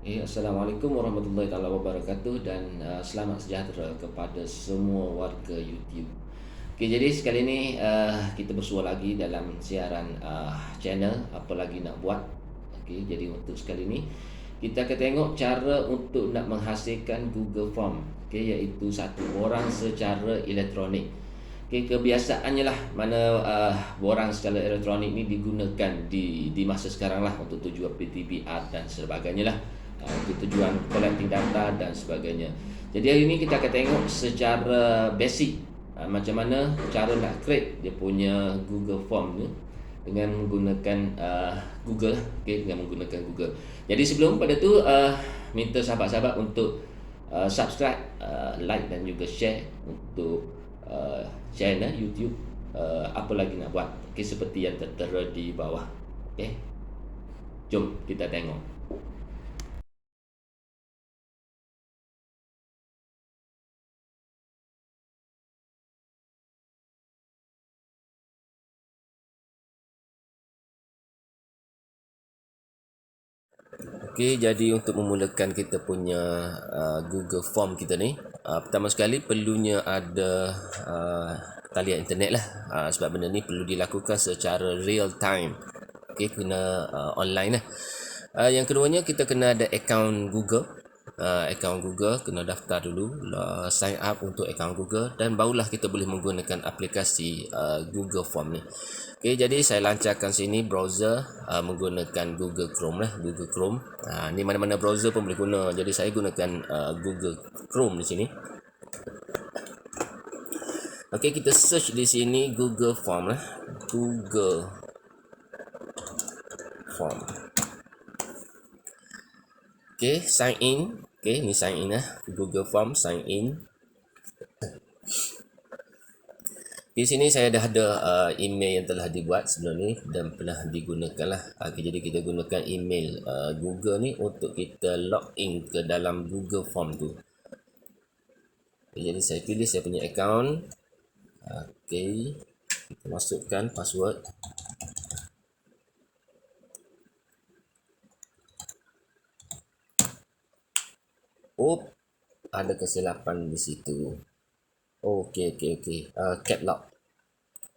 Assalamualaikum warahmatullahi taala wabarakatuh dan selamat sejahtera kepada semua warga YouTube. Okey, jadi sekali ini kita bersua lagi dalam siaran channel apa lagi nak buat. Okey, jadi untuk sekali ini kita akan tengok cara untuk nak menghasilkan Google Form. Okey, iaitu satu borang secara elektronik. Okay, kebiasaannya lah mana borang secara elektronik ni digunakan di masa sekarang lah untuk tujuan PTBR dan sebagainya lah, untuk tujuan collecting data dan sebagainya. Jadi hari ini kita akan tengok secara basic macam mana cara nak create dia punya Google Form ni dengan menggunakan Google, okay, dengan menggunakan Google. Jadi sebelum pada tu minta sahabat-sahabat untuk subscribe, like dan juga share untuk channel YouTube apa lagi nak buat. Okay, seperti yang tertera di bawah. Okay, jom kita tengok. Okey, jadi untuk memulakan kita punya Google Form kita ni, pertama sekali perlunya ada talian internet lah. Sebab benda ni perlu dilakukan secara real time. Okey, kena online lah. Yang keduanya kita kena ada akaun Google. Akaun Google kena daftar dulu, sign up untuk akaun Google dan barulah kita boleh menggunakan aplikasi Google Form ni. Okey, jadi saya lancarkan sini browser menggunakan Google Chrome lah, Google Chrome. Ni mana-mana browser pun boleh guna. Jadi saya gunakan Google Chrome di sini. Okey, kita search di sini Google Form lah. Google Form. Okey, sign in. Okey, ni sign in lah. Google Form sign in. Di sini saya dah ada email yang telah dibuat sebelum ni dan pernah digunakan lah. Okay, jadi kita gunakan email Google ni untuk kita log in ke dalam Google Form tu. Okay, jadi saya pilih saya punya account. Okay, kita masukkan password. Oh, ada kesilapan di situ. Okey. Cap lock.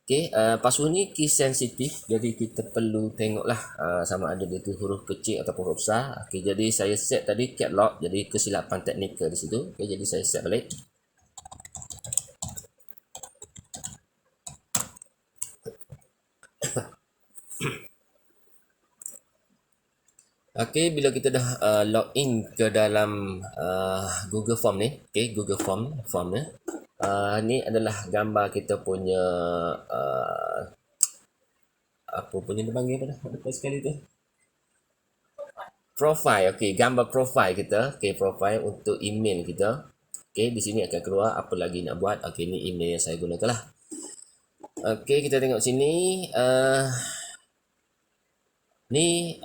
Okey, password ni key sensitif, jadi kita perlu tengoklah sama ada dia tu huruf kecil ataupun huruf besar. Okey, jadi saya set tadi cap lock, jadi kesilapan teknikal di situ. Okey, jadi saya set balik. Okey, bila kita dah login ke dalam Google Form ni, okey, Google Form ni. Ni adalah gambar kita punya apa punya dia panggil apa dah? Lepas sekali tu. Profile, okey, gambar profile kita. Okey, profile untuk email kita. Okey, di sini akan keluar apa lagi nak buat. Okey, ni email yang saya gunakan lah. Okey, kita tengok sini. Ni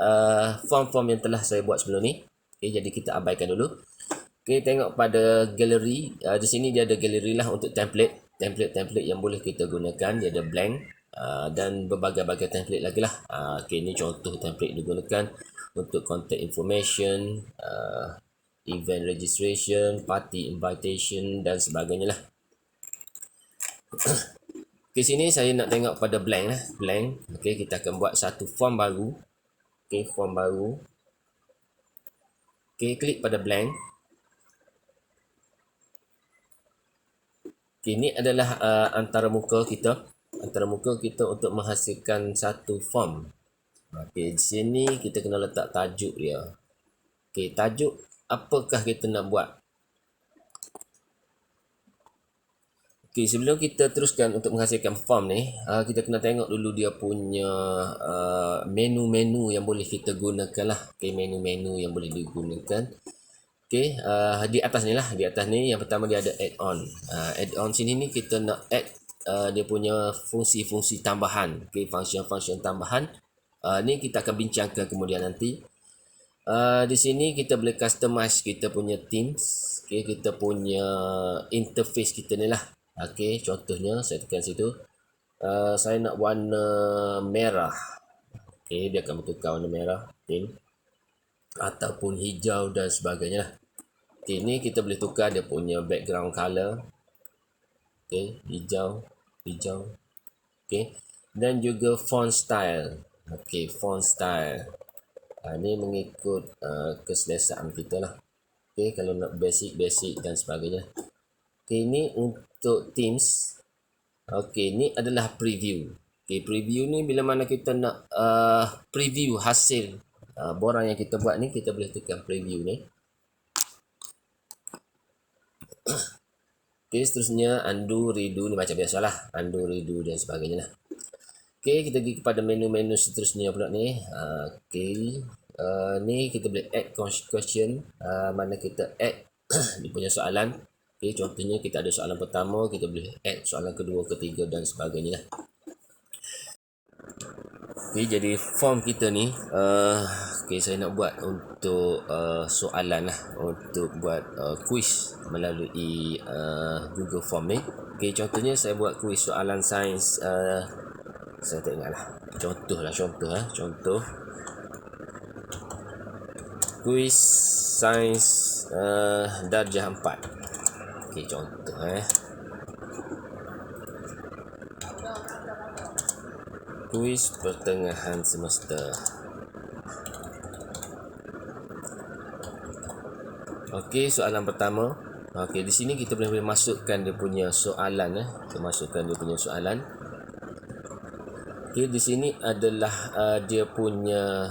form-form yang telah saya buat sebelum ni. Okey, jadi kita abaikan dulu. Okey, tengok pada gallery. Di sini dia ada gallery lah untuk template. Template yang boleh kita gunakan. Dia ada blank. Dan berbagai-bagai template lagi lah. Okey, ni contoh template digunakan untuk contact information, event registration, party invitation dan sebagainya lah. Di sini saya nak tengok pada blank lah. Blank. Okey, kita akan buat satu form baru. Okey, form baru. Okey, klik pada blank. Okey, ini adalah antara muka kita. Antara muka kita untuk menghasilkan satu form. Okey, di sini kita kena letak tajuk dia. Okey, tajuk apakah kita nak buat? Okey, sebelum kita teruskan untuk menghasilkan form ni, kita kena tengok dulu dia punya menu-menu yang boleh kita gunakan lah. Okey, menu-menu yang boleh digunakan. Okey, di atas ni lah. Di atas ni yang pertama dia ada add-on. Add-on sini ni kita nak add dia punya fungsi-fungsi tambahan. Okey, function-function tambahan. Ni kita akan bincangkan kemudian nanti. Di sini kita boleh customize kita punya themes. Okey, kita punya interface kita ni lah. Okey, contohnya saya tekan situ. Saya nak warna merah. Okey, dia akan bertukar warna merah. Theme. ataupun hijau dan sebagainya. Okay, ni kita boleh tukar dia punya background color. Okay, hijau. Okay, dan juga font style. Okay, font style. Ni mengikut keselesaan kita lah. Okay, kalau nak basic dan sebagainya. Okay, ni untuk Teams. Okay, ni adalah preview. Okay, preview ni bila mana kita nak preview hasil borang yang kita buat ni, kita boleh tekan preview ni. Okay, seterusnya undo, redo ni macam biasalah. Undo, redo dan sebagainya lah. Okay, kita pergi kepada menu-menu seterusnya pula ni. Okay, ni kita boleh add question. Mana kita add dia punya soalan. Okay, contohnya kita ada soalan pertama, kita boleh add soalan kedua, ketiga dan sebagainya lah. Okay, jadi form kita ni, okay, saya nak buat untuk soalan lah, untuk buat quiz melalui Google Form ni. Okay, contohnya saya buat quiz soalan sains, saya tak ingat lah. Contoh. Kuis sains darjah 4. Okay, contoh Kuis pertengahan semester. Okay, soalan pertama. Okay, di sini kita boleh masukkan dia punya soalan. Kita masukkan dia punya soalan. Okay, di sini adalah dia punya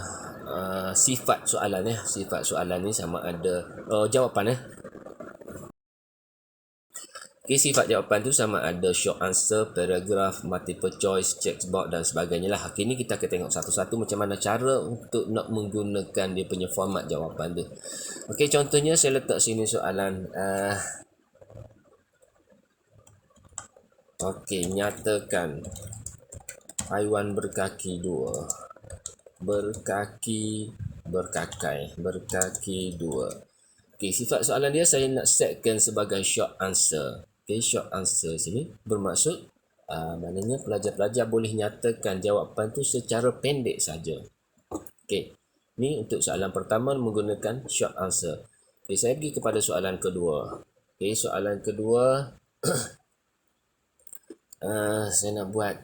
sifat soalan. Sifat soalan ni sama ada jawapan. Okay, sifat jawapan tu sama ada short answer, paragraph, multiple choice, checkbox dan sebagainya lah. Okay, ni kita akan tengok satu-satu macam mana cara untuk nak menggunakan dia punya format jawapan tu. Okay, contohnya saya letak sini soalan. Okay, nyatakan haiwan berkaki dua. Berkaki dua. Okay, sifat soalan dia saya nak setkan sebagai short answer. Okay, short answer sini bermaksud maknanya pelajar-pelajar boleh nyatakan jawapan tu secara pendek saja. Okay, ni untuk soalan pertama menggunakan short answer. Okay, saya pergi kepada soalan kedua. Okay, soalan kedua saya nak buat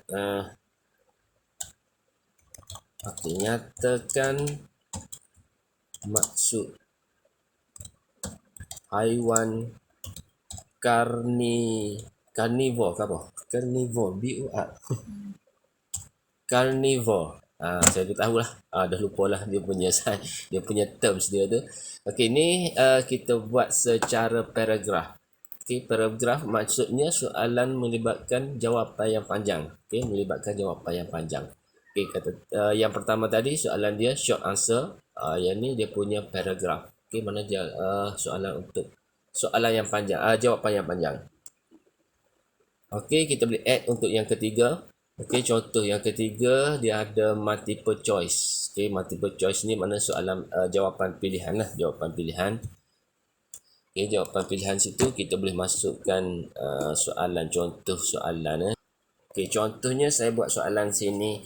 okay, nyatakan maksud haiwan carnivore ke apa? Carnivore, B-O-R. Carnivore. Saya tu tahulah. Dah lupalah dia punya terms dia tu. Okey, ni kita buat secara paragraf. Okey, paragraf maksudnya soalan melibatkan jawapan yang panjang. Okey, melibatkan jawapan yang panjang. Okey, kata yang pertama tadi soalan dia short answer. Yang ni dia punya paragraf. Okey, mana dia soalan untuk soalan yang panjang, jawapan yang panjang. Okey, kita boleh add untuk yang ketiga. Okey, contoh yang ketiga dia ada multiple choice. Okey, multiple choice ni mana soalan jawapan pilihan lah, jawapan pilihan. Okey, jawapan pilihan situ kita boleh masukkan soalan, contoh soalan. Okey, contohnya saya buat soalan sini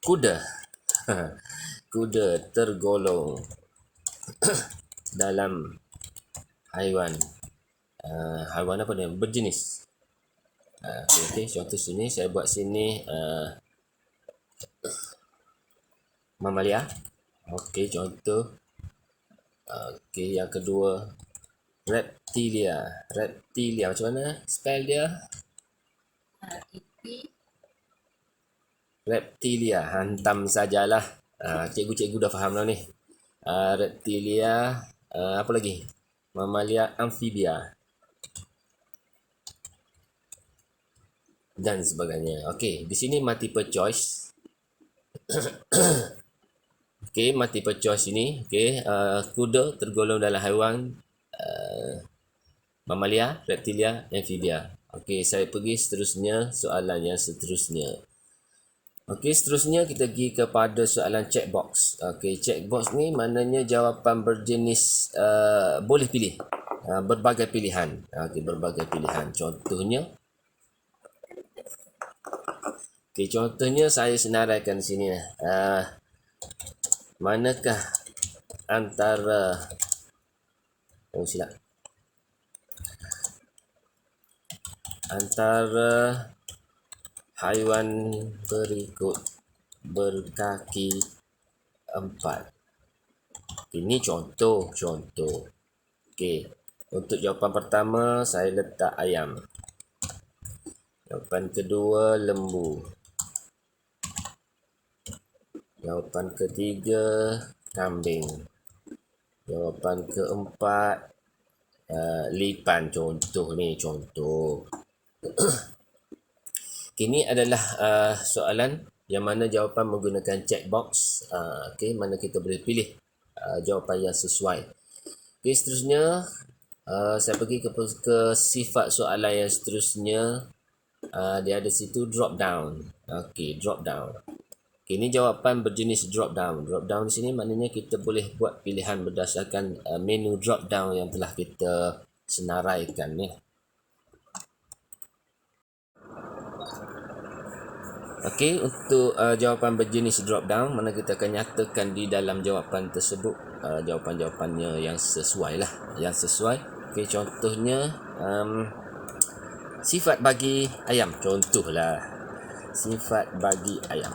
kuda. Kuda tergolong dalam haiwan apa dia? Berjenis. Okey, contoh sini saya buat sini mamalia. Okey, contoh. Okey, yang kedua reptilia. Reptilia macam mana spell dia? Reptilia, hantam sajalah. Cikgu-cikgu dah faham lah ni. Reptilia, apa lagi? Mamalia amfibia dan sebagainya. Okey, di sini multiple choice. Okey, multiple choice ini. Okey, kuda tergolong dalam haiwan mamalia, reptilia, amfibia. Okey, saya pergi seterusnya soalan yang seterusnya. Okey, seterusnya kita pergi kepada soalan checkbox. Okey, checkbox ni maknanya jawapan berjenis boleh pilih. Berbagai pilihan. Okey, berbagai pilihan. Contohnya. Okey, contohnya saya senaraikan sini. manakah antara silap antara haiwan berikut berkaki 4? Ini contoh. Okey. Untuk jawapan pertama saya letak ayam. Jawapan kedua lembu. Jawapan ketiga kambing. Jawapan keempat lipan. Contoh. Ini adalah soalan yang mana jawapan menggunakan checkbox. Mana kita boleh pilih jawapan yang sesuai. Seterusnya saya pergi ke sifat soalan yang seterusnya. Dia ada situ drop down. Drop down. Ini jawapan berjenis drop down. Drop down di sini maknanya kita boleh buat pilihan berdasarkan menu drop down yang telah kita senaraikan ni. Untuk jawapan berjenis drop down, mana kita akan nyatakan di dalam jawapan tersebut jawapan-jawapannya yang sesuai lah. Yang sesuai. Contohnya sifat bagi ayam. Contohlah sifat bagi ayam.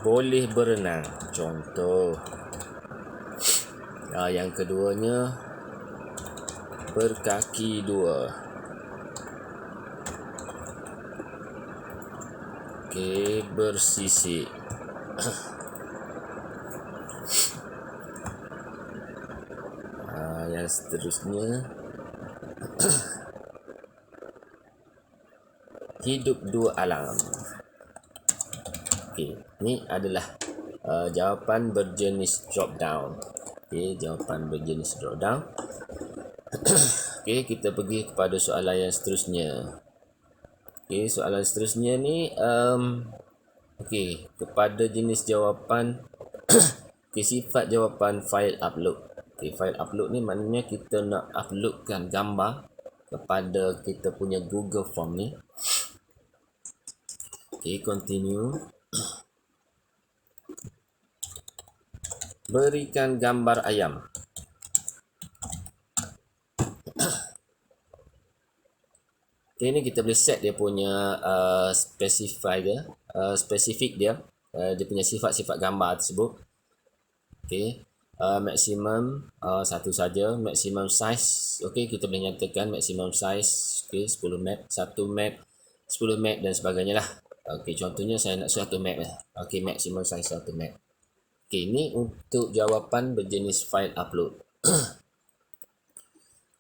Boleh berenang. Contoh. Yang keduanya berkaki 2. Bersisik. Yang seterusnya hidup 2 alam. Ini adalah jawapan berjenis drop down. Jawapan berjenis drop down. Kita pergi kepada soalan yang seterusnya. Soalan seterusnya ni kepada jenis jawapan sifat jawapan file upload. File upload ni maknanya kita nak uploadkan gambar kepada kita punya Google Form ni. Continue. Berikan gambar ayam. Ini kita boleh set dia punya spesifik dia. Dia punya sifat-sifat gambar tersebut. Maksimum satu saja. Maksimum size. Kita boleh nyatakan maksimum size 10 map, 1 map, 10 map dan sebagainya lah. Contohnya saya nak 1 map lah. Maksimum size 1 map. Ini untuk jawapan berjenis file upload.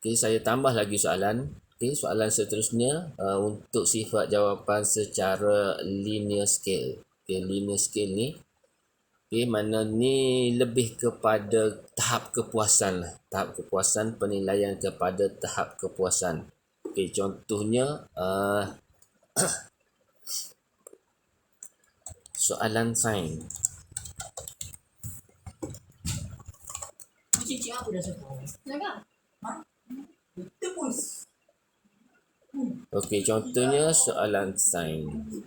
Saya tambah lagi soalan. Soalan seterusnya untuk sifat jawapan secara linear scale. Linear scale ni mana ni lebih kepada tahap kepuasan. Tahap kepuasan, penilaian kepada tahap kepuasan. Contohnya soalan sains. Cici aku dah sekolah. Nak? Itu pun. Contohnya soalan sains.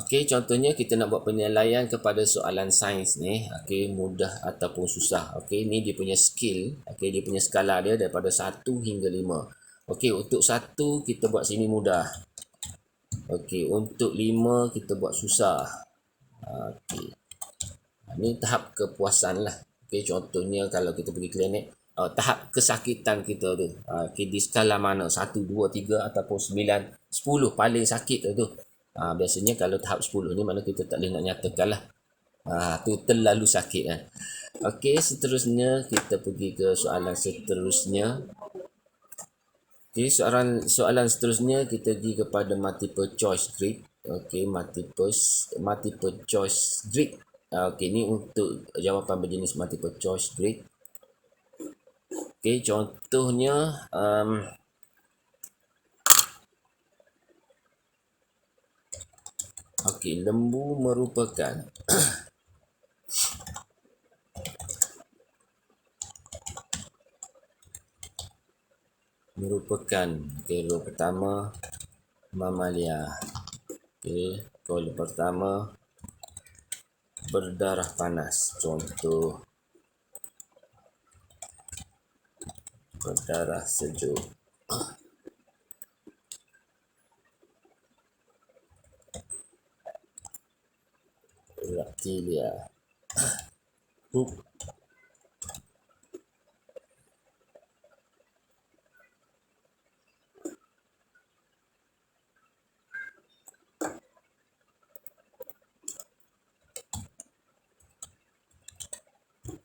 Contohnya kita nak buat penilaian kepada soalan sains ni. Mudah ataupun susah. Ni dia punya skill. Dia punya skala dia daripada 1 hingga 5. Untuk 1 kita buat sini mudah. Untuk 5 kita buat susah. Ni tahap kepuasan lah. Contohnya kalau kita pergi klinik, tahap kesakitan kita tu. Di skala mana? 1, 2, 3 ataupun 9, 10 paling sakit tu. Biasanya kalau tahap 10 ni mana kita tak boleh nak nyatakan lah. Tu terlalu sakit kan. Seterusnya kita pergi ke soalan seterusnya. Soalan seterusnya kita pergi kepada multiple choice grid. Multiple choice grid. Ni untuk jawapan berjenis multiple choice grid. Contohnya lembu merupakan merupakan, okey, rule pertama mamalia. Okey, rule pertama berdarah panas. Contoh berdarah sejuk. Reptilia. Hook.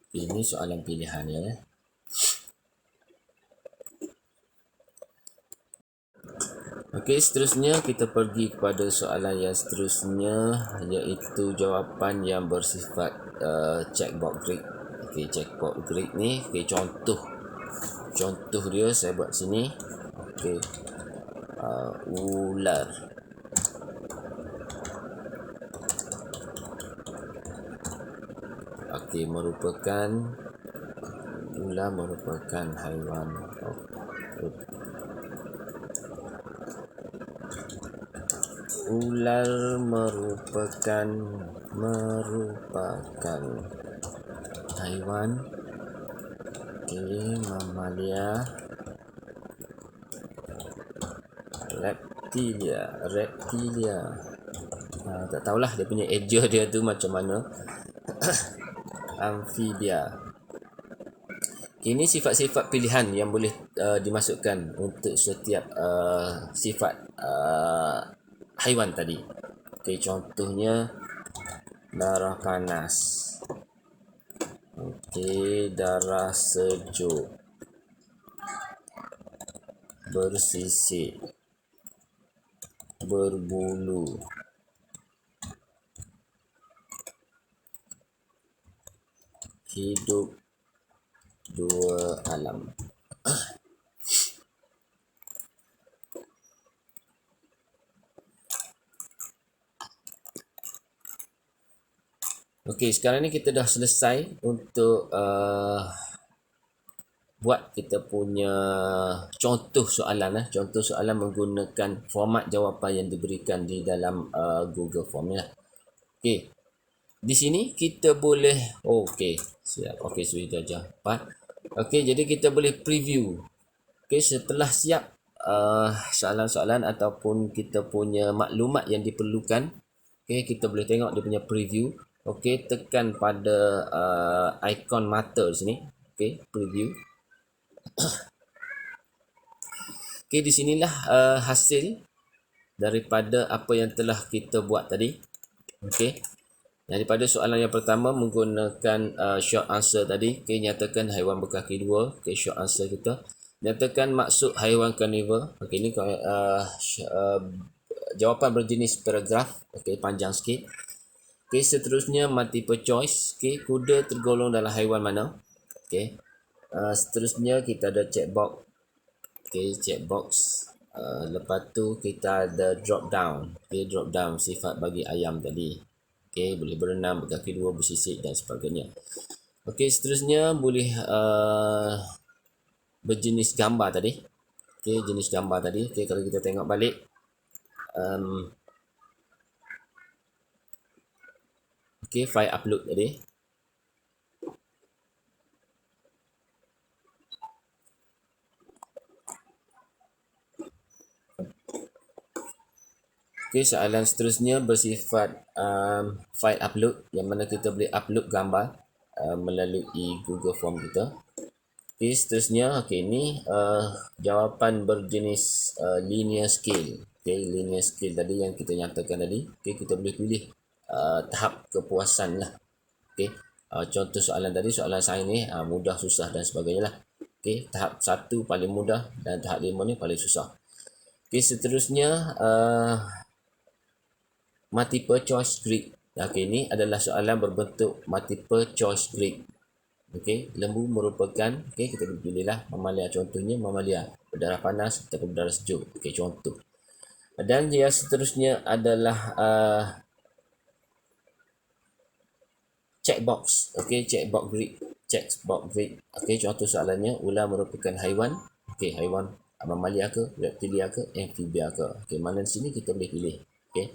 Ini soalan pilihan ya. Okey, seterusnya kita pergi kepada soalan yang seterusnya, iaitu jawapan yang bersifat checkbox grid. Okey, checkbox grid ni, okey, contoh dia saya buat sini. Okey, ular. Okey, ular merupakan haiwan. Ular merupakan haiwan. Okey, mamalia. Reptilia. Tak tahulah dia punya eja dia tu macam mana. Amphibia. Ini sifat-sifat pilihan yang boleh dimasukkan untuk setiap sifat haiwan tadi. Okey, contohnya darah panas. Okey, darah sejuk. Bersisik. Berbulu. Hidup dua alam. Okey, sekarang ni kita dah selesai untuk buat kita punya contoh soalan. Contoh soalan menggunakan format jawapan yang diberikan di dalam Google Form ni lah. Okey, di sini kita boleh, okey, siap. Okey, sudah jam 4. Okey, jadi kita boleh preview. Okey, setelah siap soalan-soalan ataupun kita punya maklumat yang diperlukan, okey, kita boleh tengok dia punya preview. Okey, tekan pada ikon mata di sini. Okey, preview. Okey, di sinilah hasil daripada apa yang telah kita buat tadi. Okey. Daripada soalan yang pertama menggunakan short answer tadi, okey, nyatakan haiwan berkaki dua. Okey, short answer kita. Nyatakan maksud haiwan karnivor. Okey, ni jawapan berjenis paragraf. Okey, panjang sikit. Okey, seterusnya multiple choice. Okey, kuda tergolong dalam haiwan mana? Okey. Seterusnya kita ada checkbox. Okey, checkbox. Lepas tu kita ada drop down. Okey, drop down sifat bagi ayam tadi. Okey, boleh berenang, berkaki dua, bersisik dan sebagainya. Okey, seterusnya boleh berjenis gambar tadi. Okey, jenis gambar tadi. Okey, kalau kita tengok balik, okey, file upload tadi. Okey, soalan seterusnya bersifat file upload, yang mana kita boleh upload gambar melalui Google Form kita. Okey, seterusnya, okey, ni jawapan berjenis linear scale. Okey, linear scale tadi yang kita nyatakan tadi. Okey, kita boleh pilih tahap kepuasan lah. Okey, contoh soalan tadi, soalan sains ni mudah, susah dan sebagainya lah. Okey, tahap 1 paling mudah dan tahap 5 ni paling susah. Okey, seterusnya multiple choice grid. Okey, ini adalah soalan berbentuk multiple choice grid. Okey, lembu merupakan, okey, kita pilihlah mamalia, contohnya mamalia berdarah panas atau berdarah sejuk. Okey, contoh. Dan yang seterusnya adalah checkbox. Okey, checkbox grid. Okey, contoh soalannya, ular merupakan haiwan. Okey, haiwan mamalia ke, reptilia ke, amphibia ke. Okey, mana di sini kita boleh pilih. Okey.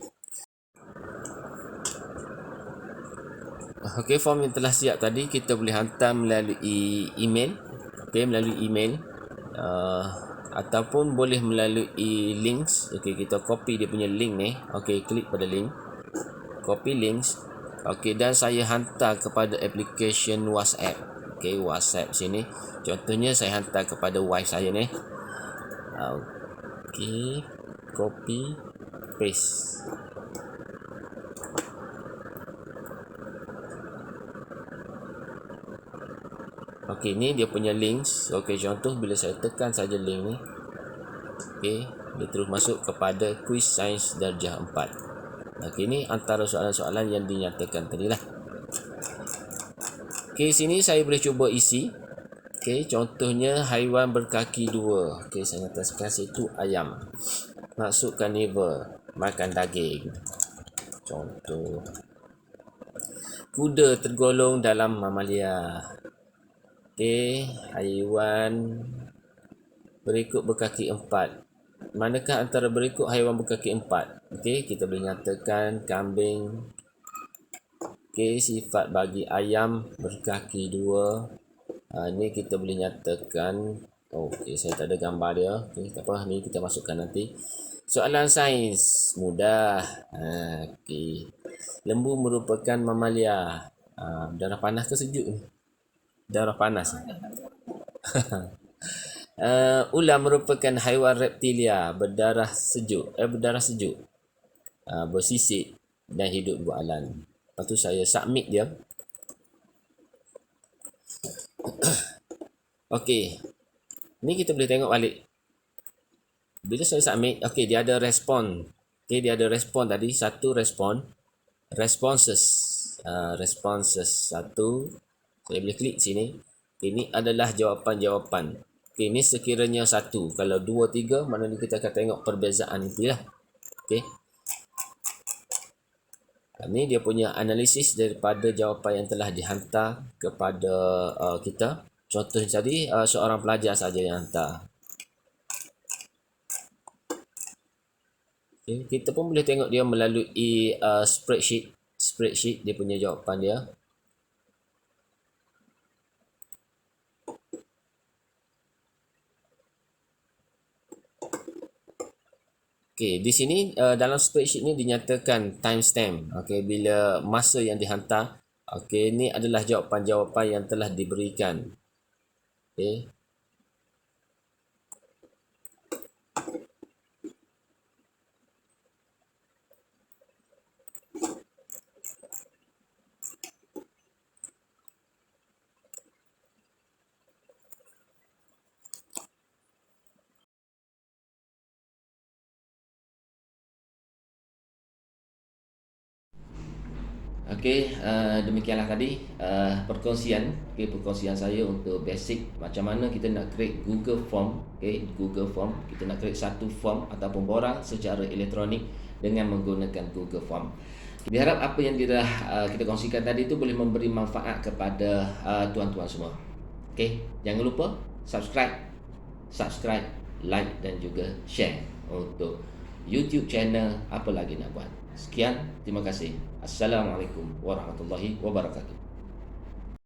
Okey, form yang telah siap tadi kita boleh hantar melalui email. Okey, melalui email ataupun boleh melalui links. Okey, kita copy dia punya link ni. Okey, klik pada link. Copy links. Okey, dan saya hantar kepada application WhatsApp. Okey, WhatsApp sini. Contohnya saya hantar kepada wife saya ni. Okey, copy paste. Okey, ni dia punya links. Okey, contoh bila saya tekan saja link ni. Okey, dia terus masuk kepada kuis sains darjah 4. Okey, ni antara soalan-soalan yang dinyatakan tadi lah. Okey, sini saya boleh cuba isi. Okey, contohnya haiwan berkaki dua. Okey, saya nyatakan situ ayam. Masuk carnivore, makan daging. Contoh. Kuda tergolong dalam mamalia. Okey, haiwan berikut berkaki 4. Manakah antara berikut haiwan berkaki 4? Okey, kita boleh nyatakan kambing. Okey, sifat bagi ayam berkaki 2. Ni kita boleh nyatakan. Okey, saya tak ada gambar dia. Okey, tak apa, ni kita masukkan nanti. Soalan sains mudah. Okey. Lembu merupakan mamalia. Darah panas ke sejuk ni? Darah panas. Ular merupakan haiwan reptilia berdarah sejuk, bersisik dan hidup di alam. Lepas tu saya submit dia. Okey. Ni kita boleh tengok balik. Bila saya submit, okey, dia ada respon. Okey, dia ada respon tadi, satu respon. Responses. Responses satu. Saya boleh klik sini. Ini adalah jawapan-jawapan. Okey, ini sekiranya 1. Kalau 2, 3, maknanya kita akan tengok perbezaan itu lah. Okey. Ini dia punya analisis daripada jawapan yang telah dihantar kepada kita. Contohnya tadi, seorang pelajar saja yang hantar. Okay, kita pun boleh tengok dia melalui spreadsheet. Spreadsheet dia punya jawapan dia. Okey, di sini dalam spreadsheet ni dinyatakan timestamp. Okey, bila masa yang dihantar. Okey, ini adalah jawapan-jawapan yang telah diberikan. Okey. Okey, demikianlah tadi perkongsian saya untuk basic macam mana kita nak create Google Form. Okey, Google Form, kita nak create satu form ataupun borang secara elektronik dengan menggunakan Google Form. Diharap apa yang kita kongsikan tadi itu boleh memberi manfaat kepada tuan-tuan semua. Okey, jangan lupa subscribe, like dan juga share untuk YouTube channel Apa Lagi Nak Buat. Sekian, terima kasih. Assalamualaikum warahmatullahi wabarakatuh.